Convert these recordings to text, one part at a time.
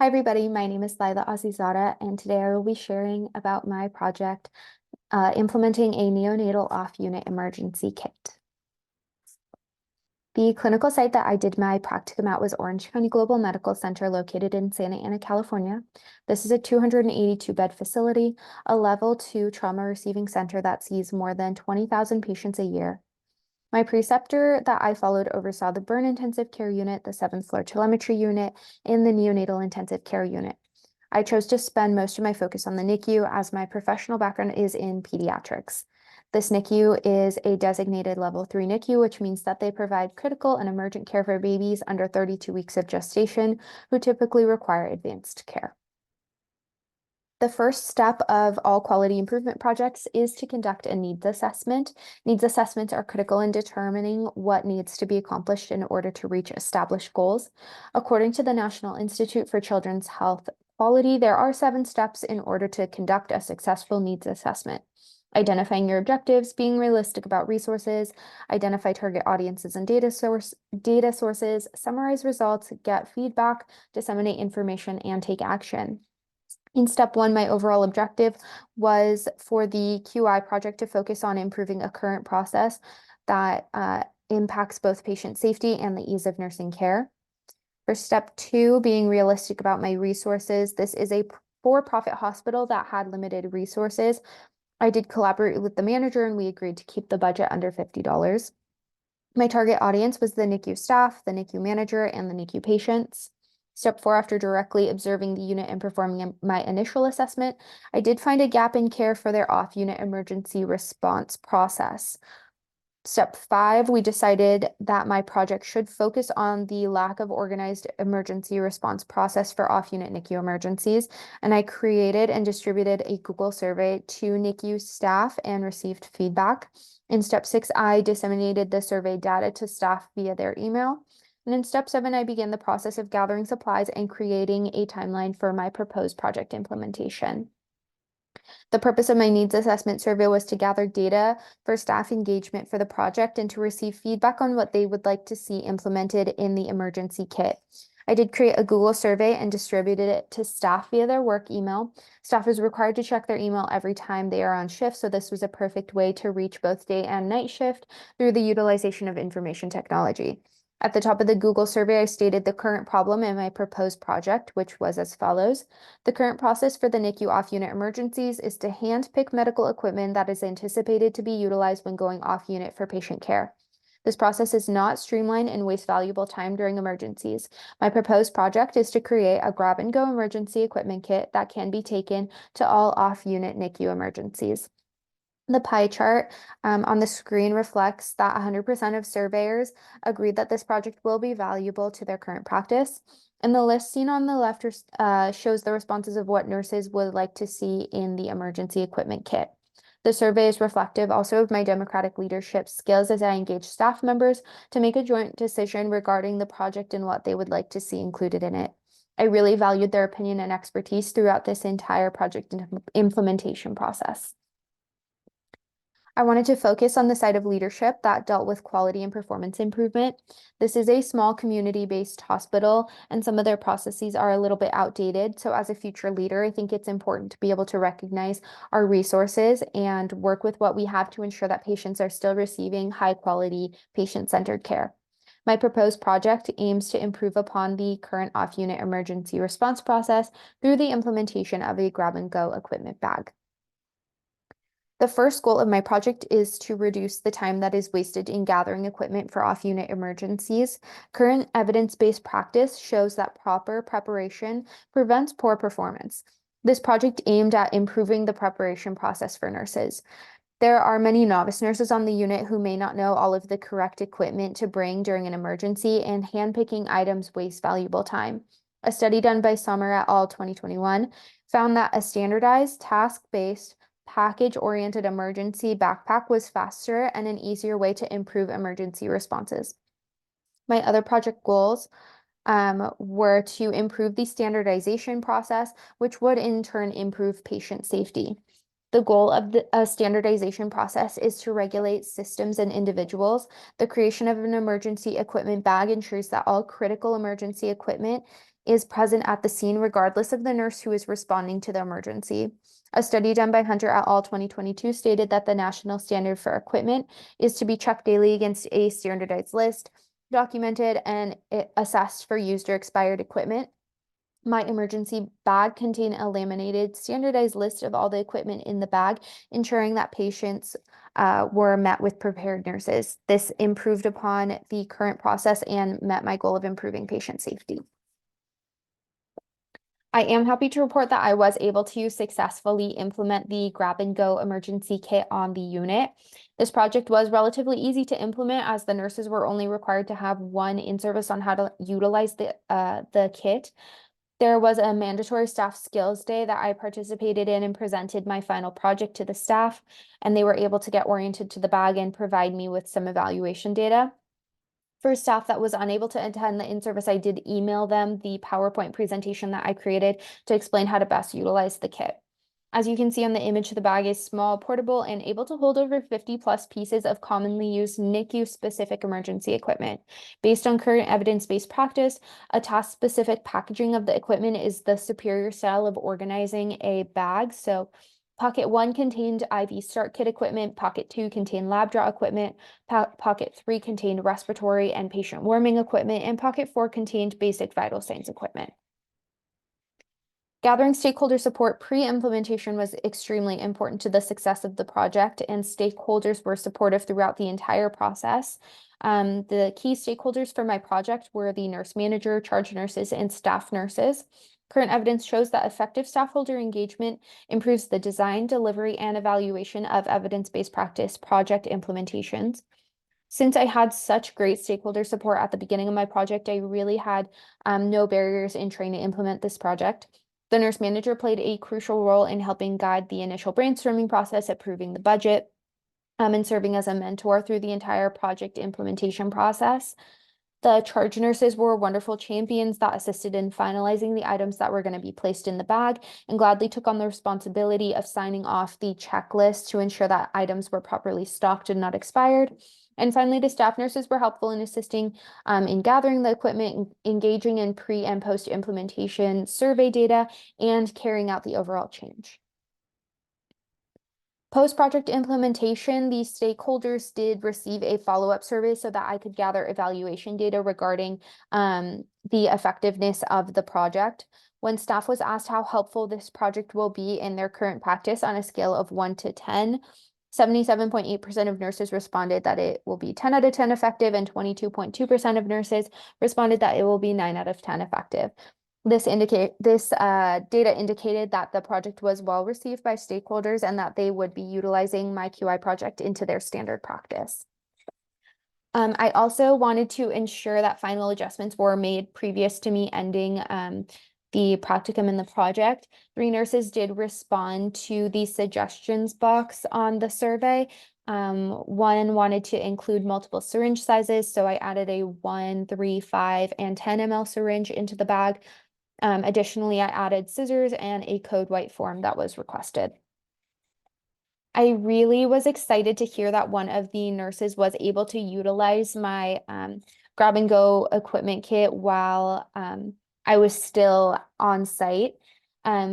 Hi, everybody. My name is Lilah Azizadah, and today I will be sharing about my project implementing a neonatal off-unit emergency kit. The clinical site that I did my practicum at was Orange County Global Medical Center located in Santa Ana, California. This is a 282-bed facility, a level 2 trauma receiving center that sees more than 20,000 patients a year. My preceptor that I followed oversaw the burn intensive care unit, the 7th floor telemetry unit, and the neonatal intensive care unit. I chose to spend most of my focus on the NICU as my professional background is in pediatrics. This NICU is a designated level 3 NICU, which means that they provide critical and emergent care for babies under 32 weeks of gestation who typically require advanced care. The first step of all quality improvement projects is to conduct a needs assessment. Needs assessments are critical in determining what needs to be accomplished in order to reach established goals. According to the National Institute for Children's Health Quality, there are 7 steps in order to conduct a successful needs assessment. Identifying your objectives, being realistic about resources, identify target audiences and data sources, summarize results, get feedback, disseminate information, and take action. In step 1, my overall objective was for the QI project to focus on improving a current process that impacts both patient safety and the ease of nursing care. For step 2, being realistic about my resources, this is a for-profit hospital that had limited resources. I did collaborate with the manager and we agreed to keep the budget under $50. My target audience was the NICU staff, the NICU manager, and the NICU patients. Step 4, after directly observing the unit and performing my initial assessment, I did find a gap in care for their off-unit emergency response process. Step 5, we decided that my project should focus on the lack of organized emergency response process for off-unit NICU emergencies, and I created and distributed a Google survey to NICU staff and received feedback. In step 6, I disseminated the survey data to staff via their email. And in step 7, I began the process of gathering supplies and creating a timeline for my proposed project implementation. The purpose of my needs assessment survey was to gather data for staff engagement for the project and to receive feedback on what they would like to see implemented in the emergency kit. I did create a Google survey and distributed it to staff via their work email. Staff is required to check their email every time they are on shift, so this was a perfect way to reach both day and night shift through the utilization of information technology. At the top of the Google survey, I stated the current problem in my proposed project, which was as follows. The current process for the NICU off-unit emergencies is to hand-pick medical equipment that is anticipated to be utilized when going off-unit for patient care. This process is not streamlined and wastes valuable time during emergencies. My proposed project is to create a grab-and-go emergency equipment kit that can be taken to all off-unit NICU emergencies. The pie chart on the screen reflects that 100% of surveyors agreed that this project will be valuable to their current practice. And the list seen on the left shows the responses of what nurses would like to see in the emergency equipment kit. The survey is reflective also of my democratic leadership skills as I engage staff members to make a joint decision regarding the project and what they would like to see included in it. I really valued their opinion and expertise throughout this entire project implementation process. I wanted to focus on the side of leadership that dealt with quality and performance improvement. This is a small community-based hospital, and some of their processes are a little bit outdated. So as a future leader, I think it's important to be able to recognize our resources and work with what we have to ensure that patients are still receiving high-quality, patient-centered care. My proposed project aims to improve upon the current off-unit emergency response process through the implementation of a grab-and-go equipment bag. The first goal of my project is to reduce the time that is wasted in gathering equipment for off-unit emergencies. Current evidence-based practice shows that proper preparation prevents poor performance. This project aimed at improving the preparation process for nurses. There are many novice nurses on the unit who may not know all of the correct equipment to bring during an emergency, and handpicking items wastes valuable time. A study done by Sommer et al. 2021 found that a standardized, task-based, package-oriented emergency backpack was faster and an easier way to improve emergency responses. My other project goals were to improve the standardization process, which would in turn improve patient safety. The goal of the standardization process is to regulate systems and individuals. The creation of an emergency equipment bag ensures that all critical emergency equipment is present at the scene regardless of the nurse who is responding to the emergency. A study done by Hunter et al. 2022 stated that the national standard for equipment is to be checked daily against a standardized list, documented and assessed for used or expired equipment. My emergency bag contained a laminated, standardized list of all the equipment in the bag, ensuring that patients were met with prepared nurses. This improved upon the current process and met my goal of improving patient safety. I am happy to report that I was able to successfully implement the grab-and-go emergency kit on the unit. This project was relatively easy to implement as the nurses were only required to have one in-service on how to utilize the kit. There was a mandatory staff skills day that I participated in and presented my final project to the staff, and they were able to get oriented to the bag and provide me with some evaluation data. For staff that was unable to attend the in-service, I did email them the PowerPoint presentation that I created to explain how to best utilize the kit. As you can see on the image, the bag is small, portable, and able to hold over 50 plus pieces of commonly used NICU-specific emergency equipment. Based on current evidence-based practice, a task-specific packaging of the equipment is the superior style of organizing a bag. So Pocket 1 contained IV start kit equipment, Pocket 2 contained lab draw equipment, Pocket 3 contained respiratory and patient warming equipment, and Pocket 4 contained basic vital signs equipment. Gathering stakeholder support pre-implementation was extremely important to the success of the project, and stakeholders were supportive throughout the entire process. The key stakeholders for my project were the nurse manager, charge nurses, and staff nurses. Current evidence shows that effective stakeholder engagement improves the design, delivery, and evaluation of evidence-based practice project implementations. Since I had such great stakeholder support at the beginning of my project, I really had no barriers in trying to implement this project. The nurse manager played a crucial role in helping guide the initial brainstorming process, approving the budget, and serving as a mentor through the entire project implementation process. The charge nurses were wonderful champions that assisted in finalizing the items that were going to be placed in the bag and gladly took on the responsibility of signing off the checklist to ensure that items were properly stocked and not expired. And finally, the staff nurses were helpful in assisting in gathering the equipment, engaging in pre and post implementation survey data, and carrying out the overall change. Post-project implementation, the stakeholders did receive a follow-up survey so that I could gather evaluation data regarding the effectiveness of the project. When staff was asked how helpful this project will be in their current practice on a scale of 1 to 10, 77.8% of nurses responded that it will be 10 out of 10 effective, and 22.2% of nurses responded that it will be 9 out of 10 effective. This data indicated that the project was well received by stakeholders and that they would be utilizing my QI project into their standard practice. I also wanted to ensure that final adjustments were made previous to me ending the practicum in the project. 3 nurses did respond to the suggestions box on the survey. One wanted to include multiple syringe sizes, so I added a 1, 3, 5, and 10 ml syringe into the bag. Additionally, I added scissors and a code white form that was requested. I really was excited to hear that one of the nurses was able to utilize my grab and go equipment kit while I was still on site.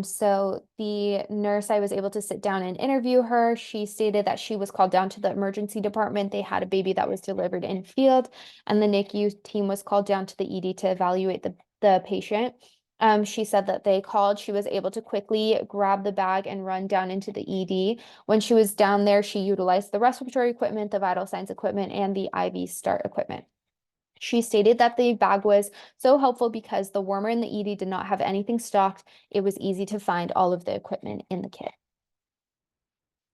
So the nurse, I was able to sit down and interview her. She stated that she was called down to the emergency department. They had a baby that was delivered in field, and the NICU team was called down to the ED to evaluate the patient. She said that they called, she was able to quickly grab the bag and run down into the ED. When she was down there, she utilized the respiratory equipment, the vital signs equipment, and the IV start equipment. She stated that the bag was so helpful because the warmer in the ED did not have anything stocked. It was easy to find all of the equipment in the kit.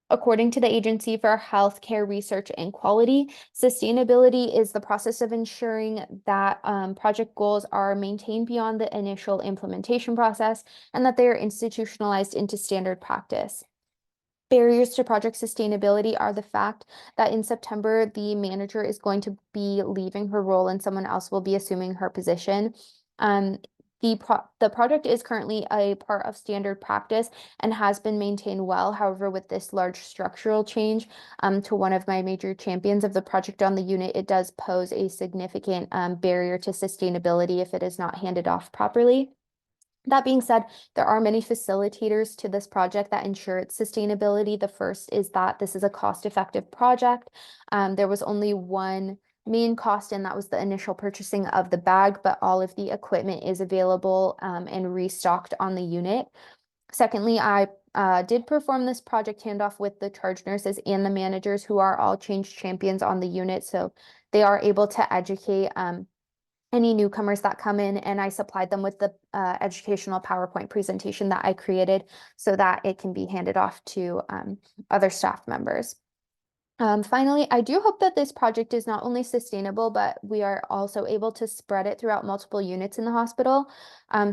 According to the Agency for Healthcare Research and Quality, sustainability is the process of ensuring that project goals are maintained beyond the initial implementation process and that they are institutionalized into standard practice. Barriers to project sustainability are the fact that in September, the manager is going to be leaving her role and someone else will be assuming her position. The project is currently a part of standard practice and has been maintained well. However, with this large structural change to one of my major champions of the project on the unit, it does pose a significant barrier to sustainability if it is not handed off properly. That being said, there are many facilitators to this project that ensure its sustainability. The first is that this is a cost-effective project. There was only one main cost, and that was the initial purchasing of the bag, but all of the equipment is available and restocked on the unit. Secondly, I did perform this project handoff with the charge nurses and the managers, who are all change champions on the unit, so they are able to educate any newcomers that come in, and I supplied them with the educational PowerPoint presentation that I created so that it can be handed off to other staff members. Finally, I do hope that this project is not only sustainable, but we are also able to spread it throughout multiple units in the hospital.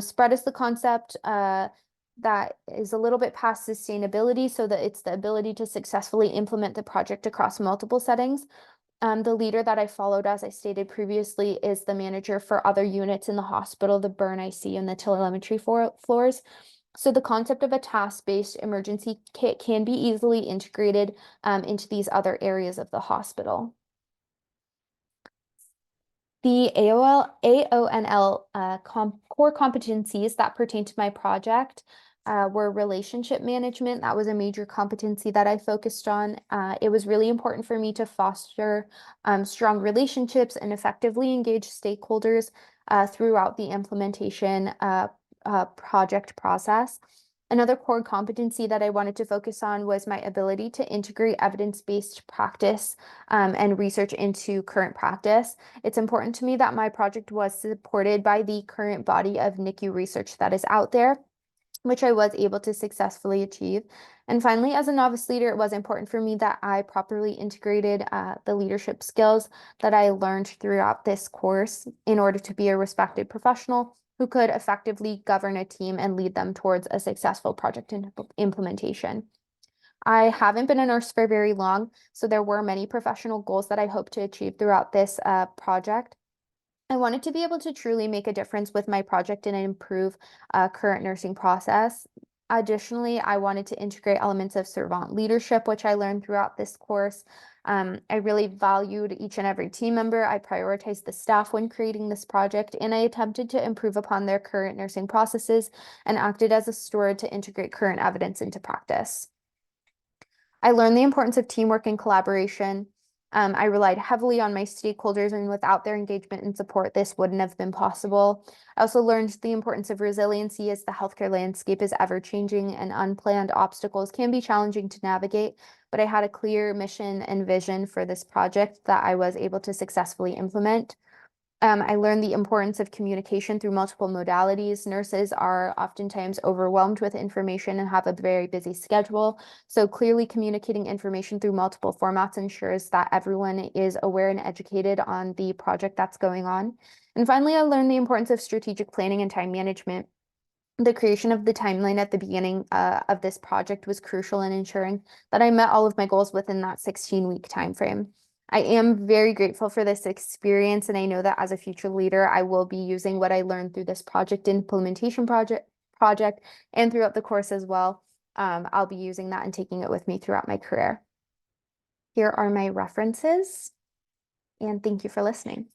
Spread is the concept that is a little bit past sustainability, so that it's the ability to successfully implement the project across multiple settings. The leader that I followed, as I stated previously, is the manager for other units in the hospital, the burn IC and the telemetry floors. So the concept of a task-based emergency kit can be easily integrated into these other areas of the hospital. The AONL core competencies that pertain to my project were relationship management. That was a major competency that I focused on. It was really important for me to foster strong relationships and effectively engage stakeholders throughout the implementation project process. Another core competency that I wanted to focus on was my ability to integrate evidence-based practice and research into current practice. It's important to me that my project was supported by the current body of NICU research that is out there, which I was able to successfully achieve. And finally, as a novice leader, it was important for me that I properly integrated the leadership skills that I learned throughout this course in order to be a respected professional who could effectively govern a team and lead them towards a successful project implementation. I haven't been a nurse for very long, so there were many professional goals that I hope to achieve throughout this project. I wanted to be able to truly make a difference with my project and improve current nursing process. Additionally, I wanted to integrate elements of servant leadership, which I learned throughout this course. I really valued each and every team member. I prioritized the staff when creating this project, and I attempted to improve upon their current nursing processes and acted as a steward to integrate current evidence into practice. I learned the importance of teamwork and collaboration. I relied heavily on my stakeholders, and without their engagement and support, this wouldn't have been possible. I also learned the importance of resiliency, as the healthcare landscape is ever changing and unplanned obstacles can be challenging to navigate, but I had a clear mission and vision for this project that I was able to successfully implement. I learned the importance of communication through multiple modalities. Nurses are oftentimes overwhelmed with information and have a very busy schedule. So clearly communicating information through multiple formats ensures that everyone is aware and educated on the project that's going on. And finally, I learned the importance of strategic planning and time management. The creation of the timeline at the beginning of this project was crucial in ensuring that I met all of my goals within that 16-week time frame. I am very grateful for this experience, and I know that as a future leader, I will be using what I learned through this project implementation project and throughout the course as well. I'll be using that and taking it with me throughout my career. Here are my references, and thank you for listening.